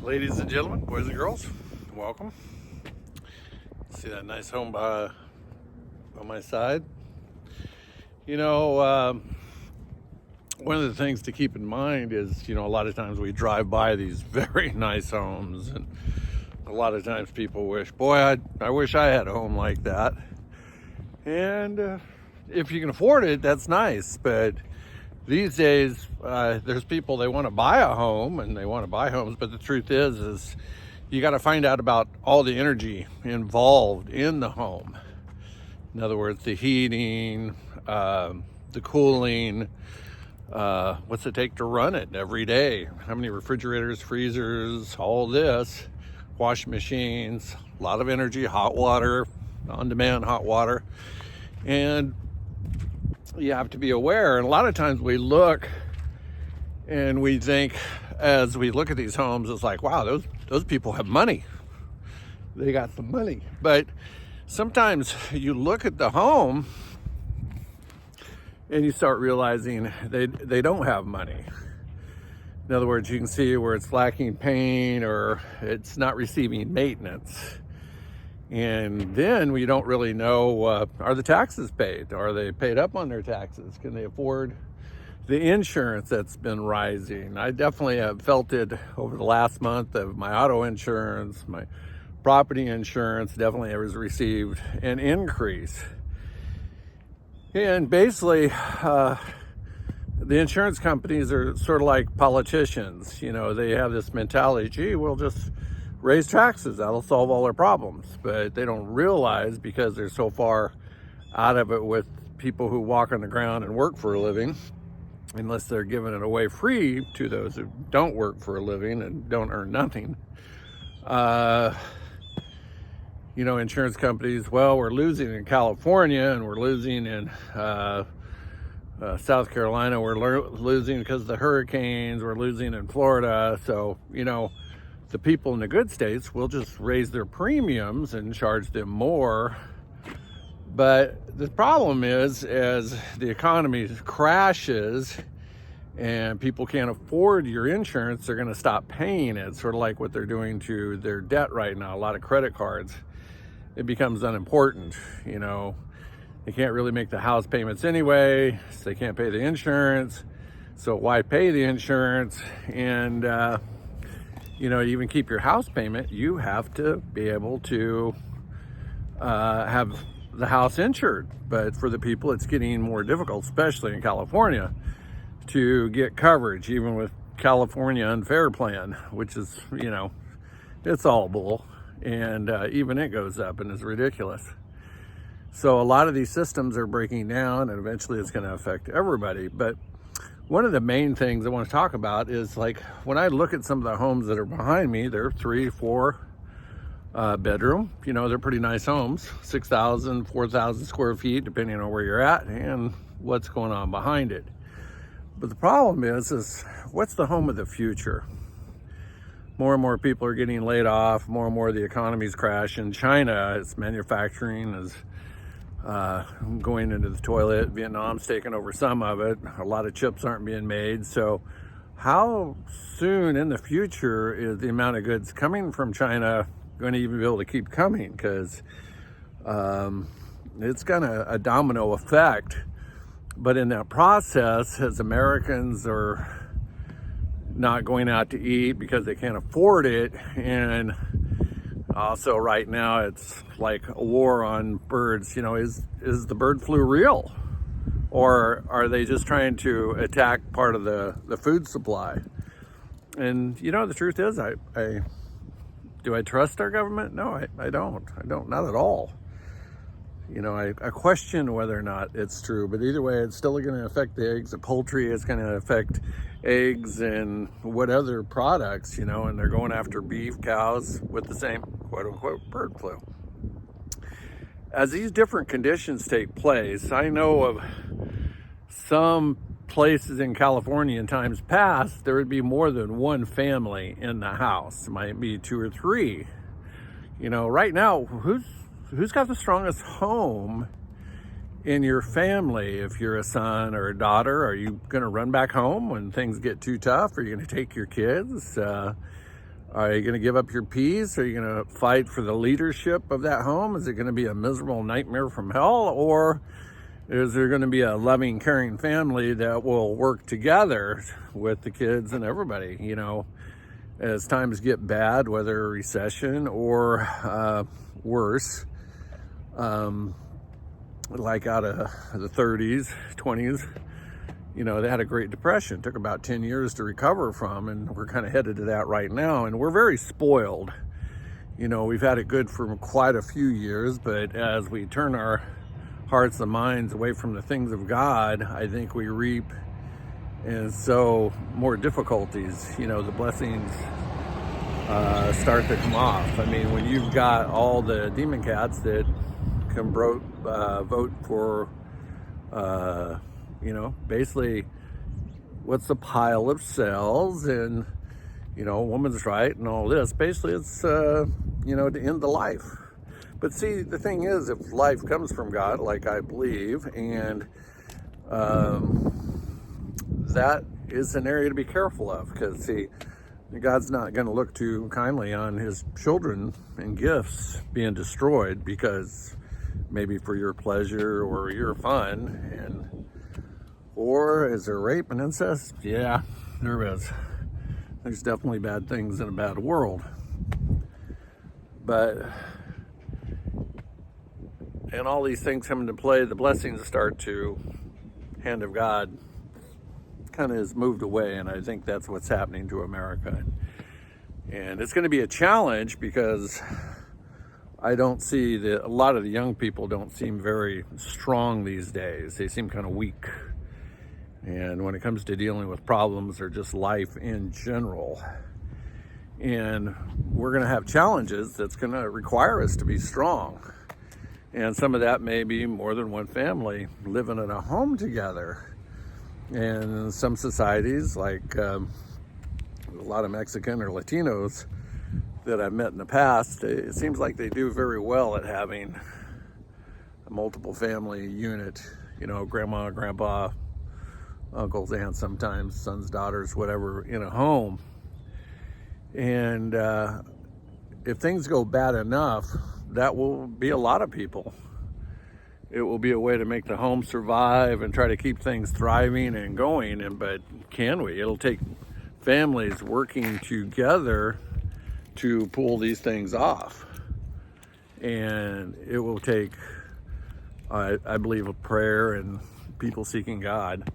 Ladies and gentlemen, boys and girls, welcome. See that nice home by on my side? You know, one of the things to keep in mind is, a lot of times we drive by these very nice homes, and a lot of times people wish, boy, I wish I had a home like that. And if you can afford it, that's nice. But these days, there's people, they want to buy a home and they want to buy homes, but the truth is you got to find out about all the energy involved in the home. In other words, the heating, the cooling, what's it take to run it every day? How many refrigerators, freezers, all this, washing machines, a lot of energy, hot water, on-demand hot water. And you have to be aware. And a lot of times we look and we think, as we look at these homes, it's like, wow, those people have money. They got some money. But sometimes you look at the home and you start realizing they don't have money. In other words, you can see where it's lacking paint or it's not receiving maintenance. And then we don't really know, are the taxes paid? Are they paid up on their taxes? Can they afford the insurance that's been rising? I definitely have felt it over the last month of my auto insurance, my property insurance definitely has received an increase. And basically, the insurance companies are sort of like politicians. They have this mentality, gee, we'll just raise taxes, that'll solve all their problems. But they don't realize, because they're so far out of it with people who walk on the ground and work for a living, unless they're giving it away free to those who don't work for a living and don't earn nothing. Insurance companies, well, we're losing in California and we're losing in South Carolina, we're losing because of the hurricanes, we're losing in Florida. So, the people in the good states will just raise their premiums and charge them more. But the problem is, as the economy crashes and people can't afford your insurance, they're going to stop paying it. Sort of like what they're doing to their debt right now. A lot of credit cards, it becomes unimportant. They can't really make the house payments anyway, so they can't pay the insurance. So why pay the insurance? And to even keep your house payment, you have to be able to have the house insured. But for the people, it's getting more difficult, especially in California, to get coverage, even with California Unfair Plan, which is, it's all bull. And even it goes up and is ridiculous. So a lot of these systems are breaking down, and eventually it's going to affect everybody. But one of the main things I want to talk about is, like, when I look at some of the homes that are behind me, they're 3, 4 bedroom. They're pretty nice homes, 6,000, 4,000 square feet, depending on where you're at and what's going on behind it. But the problem is what's the home of the future? More and more people are getting laid off. More and more the economy's crashing. China, its manufacturing is going into the toilet. Vietnam's taking over some of it. A lot of chips aren't being made. So how soon in the future is the amount of goods coming from China going to even be able to keep coming? Because it's got a domino effect. But in that process, as Americans are not going out to eat because they can't afford it, and also right now it's like a war on birds. Is the bird flu real, or are they just trying to attack part of the food supply? And the truth is, I do I trust our government? No, I don't, not at all. I question whether or not it's true, but either way, it's still going to affect the eggs, the poultry. It's going to affect eggs and what other products, and they're going after beef, cows with the same quote unquote bird flu. As these different conditions take place, I know of some places in California in times past, there would be more than one family in the house. It might be 2 or 3. Right now, who's got the strongest home in your family? If you're a son or a daughter, are you going to run back home when things get too tough? Are you going to take your kids? Are you going to give up your peace? Are you going to fight for the leadership of that home? Is it going to be a miserable nightmare from hell? Or is there going to be a loving, caring family that will work together with the kids and everybody, as times get bad, whether a recession or worse, like out of the 30s, 20s, they had a Great Depression. It took about 10 years to recover from, and we're kind of headed to that right now. And we're very spoiled. We've had it good for quite a few years, but as we turn our hearts and minds away from the things of God, I think we reap and so more difficulties. The blessings start to come off. I mean, when you've got all the demon cats that can vote for, basically what's a pile of cells and, a woman's right and all this. Basically, it's, to end the life. But see, the thing is, if life comes from God, like I believe, and that is an area to be careful of, because see, God's not going to look too kindly on his children and gifts being destroyed because maybe for your pleasure or your fun. Or is there rape and incest? Yeah, there is. There's definitely bad things in a bad world. But, and all these things come into play, the blessings start to, hand of God kind of has moved away, and I think that's what's happening to America. And it's going to be a challenge because I don't see a lot of the young people don't seem very strong these days. They seem kind of weak. And when it comes to dealing with problems or just life in general, and we're going to have challenges that's going to require us to be strong. And some of that may be more than one family living in a home together. And in some societies, like a lot of Mexican or Latinos that I've met in the past, it seems like they do very well at having a multiple family unit, grandma, grandpa, uncles, aunts, sometimes sons, daughters, whatever, in a home. And if things go bad enough, that will be a lot of people. It will be a way to make the home survive and try to keep things thriving and going. But can we? It'll take families working together to pull these things off. And it will take, I believe, a prayer and people seeking God.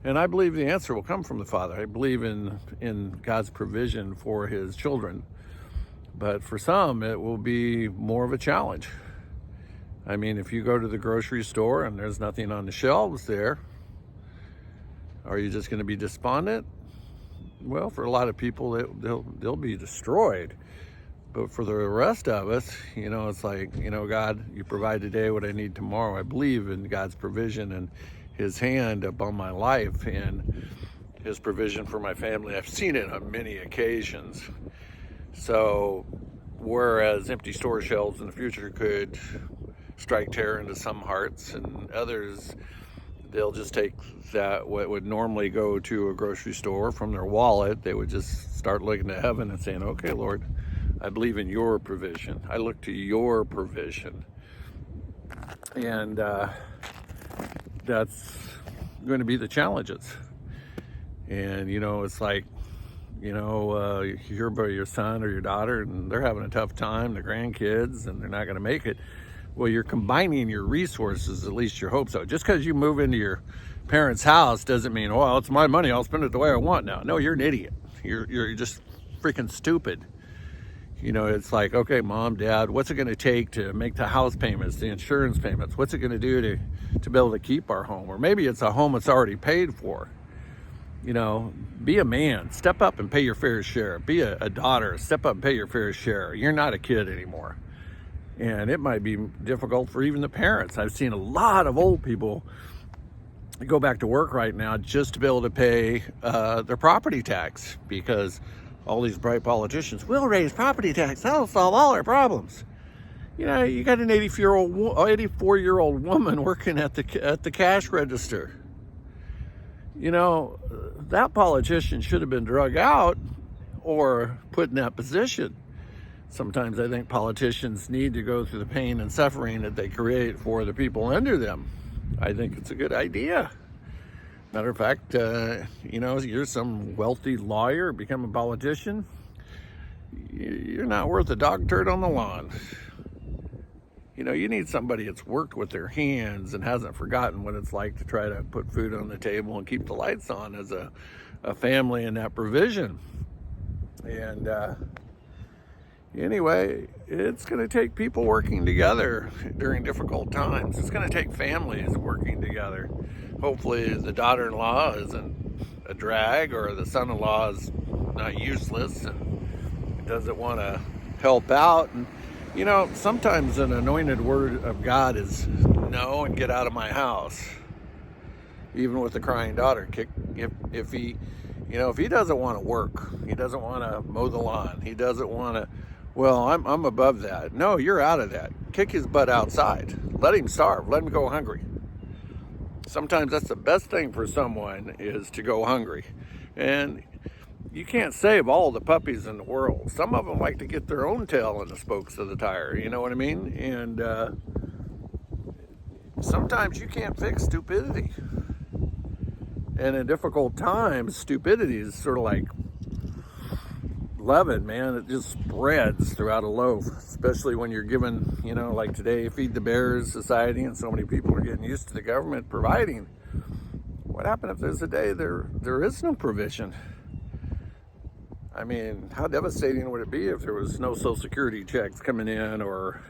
And I believe the answer will come from the Father. I believe in God's provision for his children. But for some, it will be more of a challenge. I mean, if you go to the grocery store and there's nothing on the shelves there, are you just going to be despondent? Well, for a lot of people, they'll be destroyed. But for the rest of us, it's like, God, you provide today what I need tomorrow. I believe in God's provision and his hand upon my life and his provision for my family. I've seen it on many occasions. So whereas empty store shelves in the future could strike terror into some hearts, and others, they'll just take that, what would normally go to a grocery store from their wallet, they would just start looking to heaven and saying, okay, Lord, I believe in your provision. I look to your provision. And that's going to be the challenges. And, it's like, you hear about your son or your daughter and they're having a tough time, the grandkids, and they're not going to make it. Well, you're combining your resources, at least you hope so. Just because you move into your parents' house doesn't mean, well, it's my money, I'll spend it the way I want now. No, you're an idiot. You're just freaking stupid. It's like, okay, mom, dad, what's it going to take to make the house payments, the insurance payments? What's it going to do to be able to keep our home? Or maybe it's a home that's already paid for. Be a man, step up and pay your fair share. Be a daughter, step up and pay your fair share. You're not a kid anymore. And it might be difficult for even the parents. I've seen a lot of old people go back to work right now just to be able to pay their property tax, because all these bright politicians will raise property tax. That'll solve all our problems. You got an 84-year-old woman working at the cash register. That politician should have been drug out or put in that position. Sometimes I think politicians need to go through the pain and suffering that they create for the people under them. I think it's a good idea. Matter of fact, you're some wealthy lawyer, become a politician, you're not worth a dog turd on the lawn. You need somebody that's worked with their hands and hasn't forgotten what it's like to try to put food on the table and keep the lights on as a family in that provision. And anyway, it's going to take people working together during difficult times. It's going to take families working together. Hopefully the daughter-in-law isn't a drag, or the son-in-law is not useless and doesn't want to help out. And sometimes an anointed word of God is no and get out of my house. Even with the crying daughter, if he doesn't want to work, he doesn't want to mow the lawn, he doesn't want to, well, I'm above that. No, you're out of that. Kick his butt outside. Let him starve. Let him go hungry. Sometimes that's the best thing for someone, is to go hungry. And you can't save all the puppies in the world. Some of them like to get their own tail in the spokes of the tire. You know what I mean? And sometimes you can't fix stupidity. And in difficult times, stupidity is sort of like leaven, man. It just spreads throughout a loaf, especially when you're given, like today, Feed the Bears Society, and so many people are getting used to the government providing. What happened if there's a day there is no provision? I mean, how devastating would it be if there was no Social Security checks coming in, or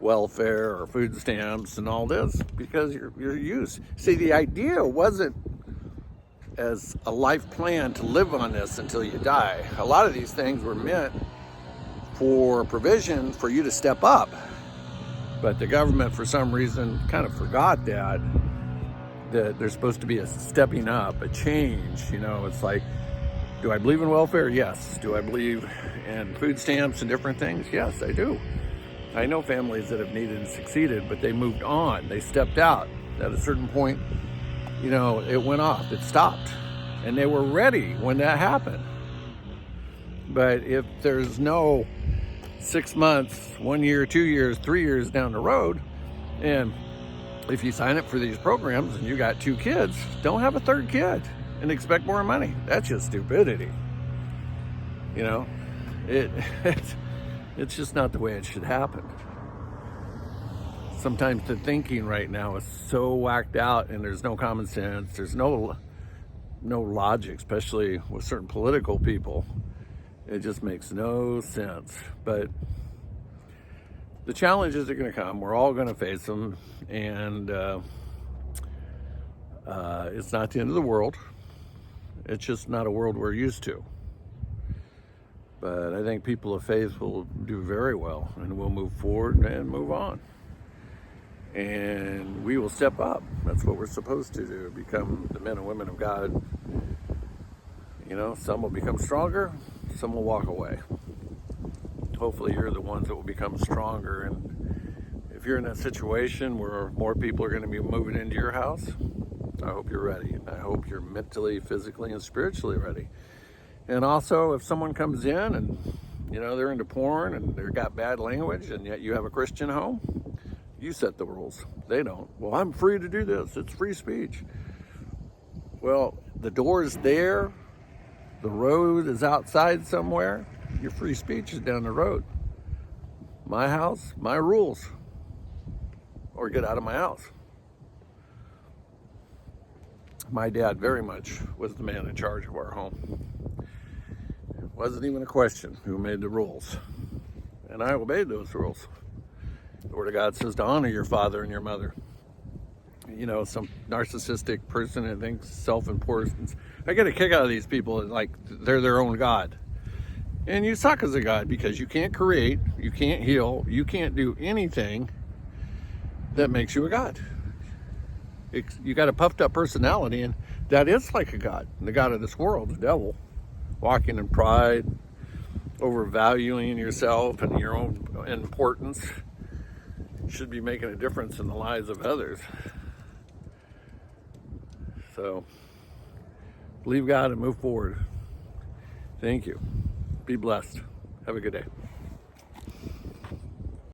welfare, or food stamps, and all this, because you're used. See, the idea wasn't as a life plan to live on this until you die. A lot of these things were meant for provision for you to step up. But the government, for some reason, kind of forgot that there's supposed to be a stepping up, a change. It's like, do I believe in welfare? Yes. Do I believe in food stamps and different things? Yes, I do. I know families that have needed and succeeded, but they moved on. They stepped out. At a certain point, it went off. It stopped. And they were ready when that happened. But if there's no 6 months, 1 year, 2 years, 3 years down the road, and if you sign up for these programs and you got 2 kids, don't have a 3rd kid and expect more money. That's just stupidity. It's just not the way it should happen. Sometimes the thinking right now is so whacked out, and there's no common sense. There's no logic, especially with certain political people. It just makes no sense. But the challenges are going to come. We're all going to face them, and it's not the end of the world. It's just not a world we're used to. But I think people of faith will do very well, and we'll move forward and move on. And we will step up. That's what we're supposed to do, become the men and women of God. Some will become stronger, some will walk away. Hopefully you're the ones that will become stronger. And if you're in that situation where more people are going to be moving into your house, I hope you're ready. I hope you're mentally, physically, and spiritually ready. And also, if someone comes in and, they're into porn and they've got bad language, and yet you have a Christian home, you set the rules. They don't. Well, I'm free to do this. It's free speech. Well, the door's there. The road is outside somewhere. Your free speech is down the road. My house, my rules. Or get out of my house. My dad very much was the man in charge of our home. It wasn't even a question who made the rules. And I obeyed those rules. The Word of God says to honor your father and your mother. Some narcissistic person that thinks self-importance. I get a kick out of these people like they're their own God. And you suck as a God, because you can't create, you can't heal, you can't do anything that makes you a God. You got a puffed up personality, and that is like a God. The God of this world, the devil, walking in pride, overvaluing yourself and your own importance. Should be making a difference in the lives of others. So, believe God and move forward. Thank you. Be blessed. Have a good day.